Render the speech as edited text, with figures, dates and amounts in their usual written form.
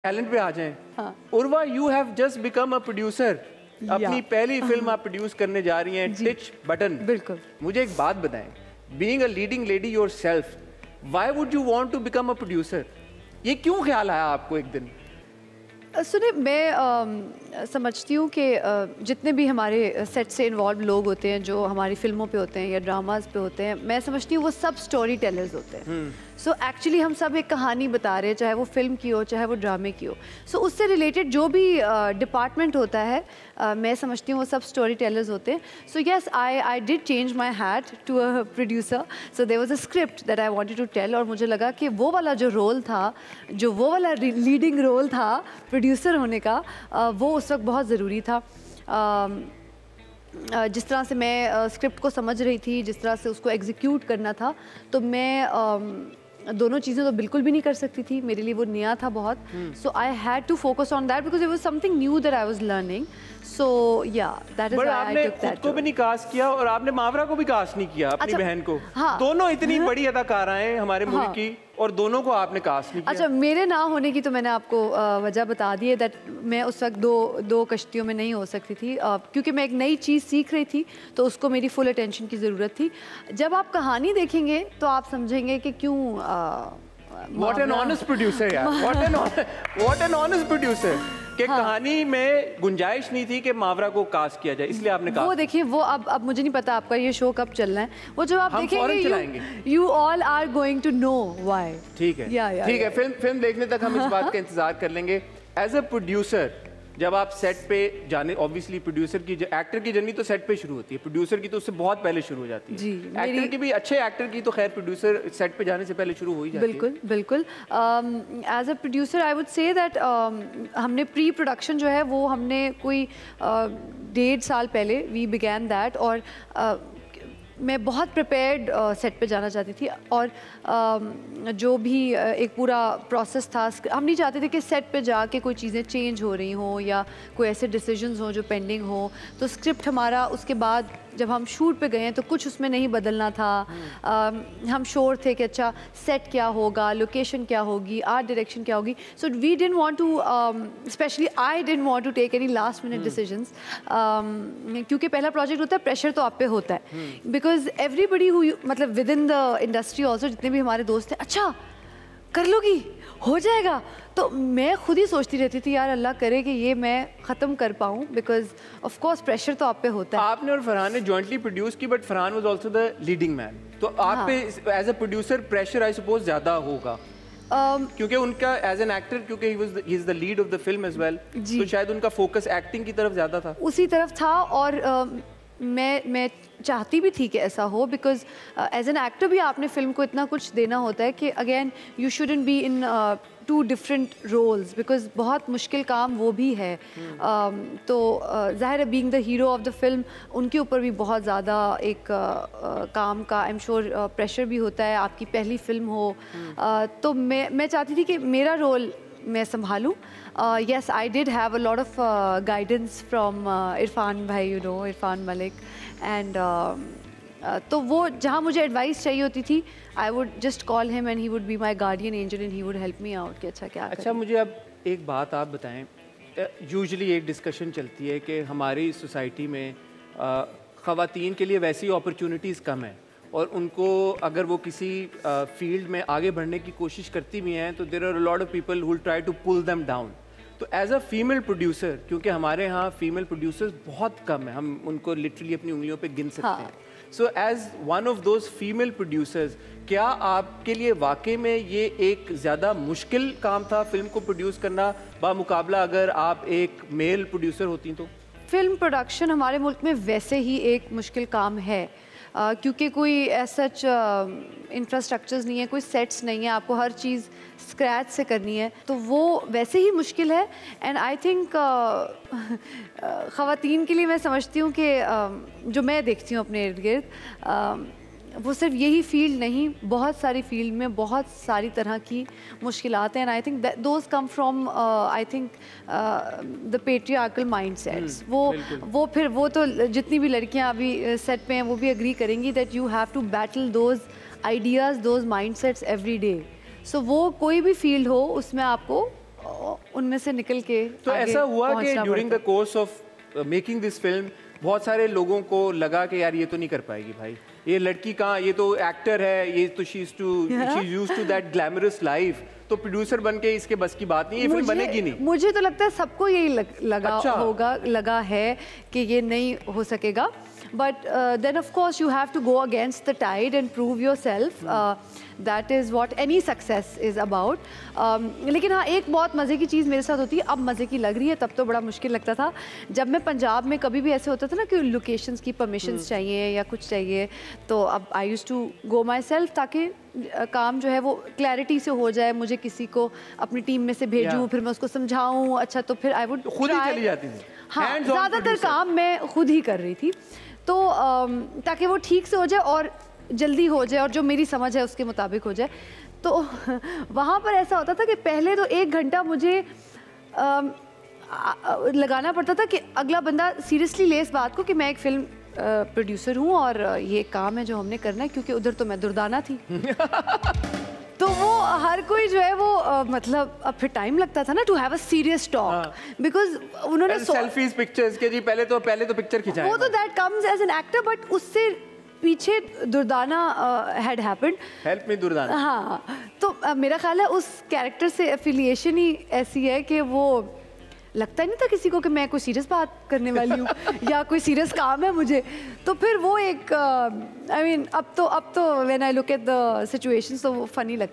Talent पे आ जाएं। हाँ। Urva, you have just become a producer. अपनी पहली फिल्म आप प्रोड्यूस करने जा रही हैं, टिच बटन। बिल्कुल। मुझे एक बात बताएं, being a leading lady yourself, why would you want to become a producer? ये क्यों ख्याल आया आपको एक दिन? सुने, मैं समझती हूँ कि जितने भी हमारे सेट से इन्वॉल्व लोग होते हैं, जो हमारी फिल्मों पे होते हैं या ड्रामाज पे होते हैं, मैं समझती हूँ वो सब स्टोरी टेलर्स होते हैं। सो एक्चुअली हम सब एक कहानी बता रहे हैं, चाहे वो फिल्म की हो चाहे वो ड्रामे की हो। सो उससे रिलेटेड जो भी डिपार्टमेंट होता है, मैं समझती हूँ वो सब स्टोरी टेलर्स होते हैं। So yes, I did change my hat to a producer. So there was a script that I wanted to tell, और मुझे लगा कि वो वाला जो रोल था, जो वो वाला लीडिंग रोल था प्रोड्यूसर होने का, वो उस वक्त बहुत ज़रूरी था। जिस तरह से मैं स्क्रिप्ट को समझ रही थी, जिस तरह से उसको एग्जीक्यूट करना था, तो मैं दोनों चीज़ें तो बिल्कुल भी नहीं कर सकती थी। मेरे लिए वो नया था बहुत। So I had to focus on that because it was something new that I was learning. So yeah that is why I took that. खुद को भी नहीं कास्ट किया और आपने मावरा को भी कास्ट नहीं किया, अपनी बहन को। हाँ। दोनों इतनी बड़ी अदाकारा हैं हमारे मुल्क की, और दोनों को आपने कास्ट नहीं किया। अच्छा, मेरे ना होने की तो मैंने आपको वजह बता दी है दैट मैं उस वक्त दो कश्तियों में नहीं हो सकती थी, क्योंकि मैं एक नई चीज़ सीख रही थी, तो उसको मेरी फुल अटेंशन की ज़रूरत थी। जब आप कहानी देखेंगे तो आप समझेंगे कि क्यों What an honest producer यार, what an honest producer कि कहानी में गुंजाइश नहीं थी कि मावरा को कास्ट किया जाए, इसलिए आपने कहा। वो देखिए, वो अब मुझे नहीं पता आपका ये शो कब चलना है, वो जब आप देखेंगे you all are going to know why। ठीक है, ठीक है। फिल्म देखने तक हम इस बात का इंतजार कर लेंगे। एज अ प्रोड्यूसर, जब आप सेट पे जाने, ऑब्वियसली प्रोड्यूसर की, एक्टर की जर्नी तो सेट पे शुरू होती है, प्रोड्यूसर की तो उससे बहुत पहले शुरू हो जाती है। जी, एक्टर की भी, अच्छे एक्टर की तो खैर प्रोड्यूसर सेट पे जाने से पहले शुरू हो ही जाती है। बिल्कुल बिल्कुल। As a producer I would say that हमने प्री प्रोडक्शन जो है वो हमने कोई 1.5 साल पहले वी बिगैन दैट, और मैं बहुत प्रिपेयर्ड सेट पे जाना चाहती थी, और जो भी एक पूरा प्रोसेस था, हम नहीं चाहते थे कि सेट पे जाके कोई चीज़ें चेंज हो रही हों या कोई ऐसे डिसीजंस हों जो पेंडिंग हो। तो स्क्रिप्ट हमारा उसके बाद जब हम शूट पे गए तो कुछ उसमें नहीं बदलना था। हम श्योर थे कि अच्छा सेट क्या होगा, लोकेशन क्या होगी, आर्ट डायरेक्शन क्या होगी। So we didn't want to, specially I didn't want to take any last minute decisions, क्योंकि पहला प्रोजेक्ट होता है, प्रेशर तो आप पे होता है, बिकॉज एवरीबडी हु, मतलब with in the industry also, जितने भी हमारे दोस्त हैं, अच्छा कर लोगी, हो जाएगा। तो मैं खुद ही सोचती रहती थी, यार अल्लाह करे कि ये मैं ख़त्म कर पाऊँ, बिकॉज ऑफ कोर्स प्रेशर तो आप पे होता है। आपने और फरहान ने जॉइंटली प्रोड्यूस की, but Farhan was also the leading man, तो आप पे as a producer pressure I suppose ज़्यादा होगा, क्योंकि उनका एज एन एक्टर, क्योंकि he is the lead of the film as well, तो शायद उनका फोकस एक्टिंग की तरफ ज़्यादा था। उसी तरफ था, और मैं चाहती भी थी कि ऐसा हो, बिकॉज एज एन एक्टर भी आपने फिल्म को इतना कुछ देना होता है कि again you shouldn't be in 2 different roles, because बहुत मुश्किल काम वो भी है। तो ज़ाहिर है, being the hero of the film, उनके ऊपर भी बहुत ज़्यादा एक काम का आई एम श्योर प्रेशर भी होता है, आपकी पहली फिल्म हो। तो मैं चाहती थी कि मेरा रोल मैं संभालूं। Yes, I did have a lot of guidance from Irfan भाई, you know, Irfan Malik, and तो वो जहाँ मुझे एडवाइस चाहिए होती थी, I would just call him and he would be my guardian angel and he would help me out कि अच्छा क्या करें। अच्छा, मुझे अब एक बात आप बताएं, यूजुअली एक डिस्कशन चलती है कि हमारी सोसाइटी में ख़वातीन के लिए वैसी अपॉर्चुनिटीज़ कम हैं, और उनको अगर वो किसी फील्ड में आगे बढ़ने की कोशिश करती भी हैं तो there are a lot of people who will try to pull them down. तो एज अ फीमेल प्रोड्यूसर, क्योंकि हमारे यहाँ फीमेल प्रोड्यूसर्स बहुत कम है, हम उनको लिटरली अपनी उंगलियों पे गिन सकते हैं। So as one of those female producers, क्या आपके लिए वाकई में ये एक ज़्यादा मुश्किल काम था फिल्म को प्रोड्यूस करना बामुकाबला अगर आप एक मेल प्रोड्यूसर होती तो? फिल्म प्रोडक्शन हमारे मुल्क में वैसे ही एक मुश्किल काम है, क्योंकि कोई सच इंफ्रास्ट्रक्चर्स नहीं है, कोई सेट्स नहीं है, आपको हर चीज़ स्क्रैच से करनी है, तो वो वैसे ही मुश्किल है। एंड आई थिंक ख़वातीन के लिए मैं समझती हूँ कि जो मैं देखती हूँ अपने इर्द गिर्द, वो सिर्फ यही फील्ड नहीं, बहुत सारी फील्ड में बहुत सारी तरह की मुश्किलात हैं। And I think those come from I think the patriarchal mindsets. वो फिर वो तो जितनी भी लड़कियां अभी सेट पे हैं वो भी एग्री करेंगी that you have to battle those ideas, those mindsets every day. So वो कोई भी फील्ड हो उसमें आपको उनमें से निकल के तो आगे ऐसा हुआ कि पहुंचना ड्यूरिंग द पड़ता। Course of making this film बहुत सारे लोगों को लगा कि यार ये तो नहीं कर पाएगी भाई, ये लड़की कहाँ, ये तो एक्टर है, ये तो she is used to that glamorous life, तो प्रोड्यूसर बन के इसके बस की बात नहीं, ये फिल्म बनेगी नहीं? मुझे तो लगता है सबको यही लगा अच्छा। होगा, लगा है कि ये नहीं हो सकेगा, but then of course you have to go against the tide and prove yourself, that is what any success is about. लेकिन हाँ, एक बहुत मज़े की चीज़ मेरे साथ होती है, अब मज़े की लग रही है, तब तो बड़ा मुश्किल लगता था जब मैं पंजाब में कभी भी ऐसे होता था ना कि लोकेशंस की परमिशंस चाहिए या कुछ चाहिए, तो अब I used to go myself, ताकि काम जो है वो क्लैरिटी से हो जाए, मुझे किसी को अपनी टीम में से भेजूँ, फिर मैं उसको समझाऊँ, अच्छा तो फिर आई वुड खुद ही चली जाती थी? हाँ, ज़्यादातर काम मैं खुद ही कर रही थी, तो ताकि वो ठीक से हो जाए और जल्दी हो जाए और जो मेरी समझ है उसके मुताबिक हो जाए। तो वहाँ पर ऐसा होता था कि पहले तो 1 घंटा मुझे लगाना पड़ता था कि अगला बंदा सीरियसली ले इस बात को कि मैं एक फिल्म प्रोड्यूसर हूँ और ये काम है जो हमने करना है, क्योंकि उधर तो मैं दुर्दाना थी। तो वो हर कोई जो है वो मतलब अब फिर टाइम लगता था ना to have a serious talk, because उन्होंने सेल्फीज पिक्चर्स के जी पहले तो पिक्चर खिंचाएं, वो तो that comes as an actor, but उससे पीछे Durdana had happened. Help me Durdana. हाँ, तो मेरा ख्याल है उस कैरेक्टर से एफिलिएशन ही ऐसी है कि वो लगता नहीं था किसी को कि मैं कोई सीरियस बात करने वाली हूँ या कोई सीरियस काम है मुझे, तो फिर वो एक आई मीन अब तो when I look at the situations तो वो फनी लगता है।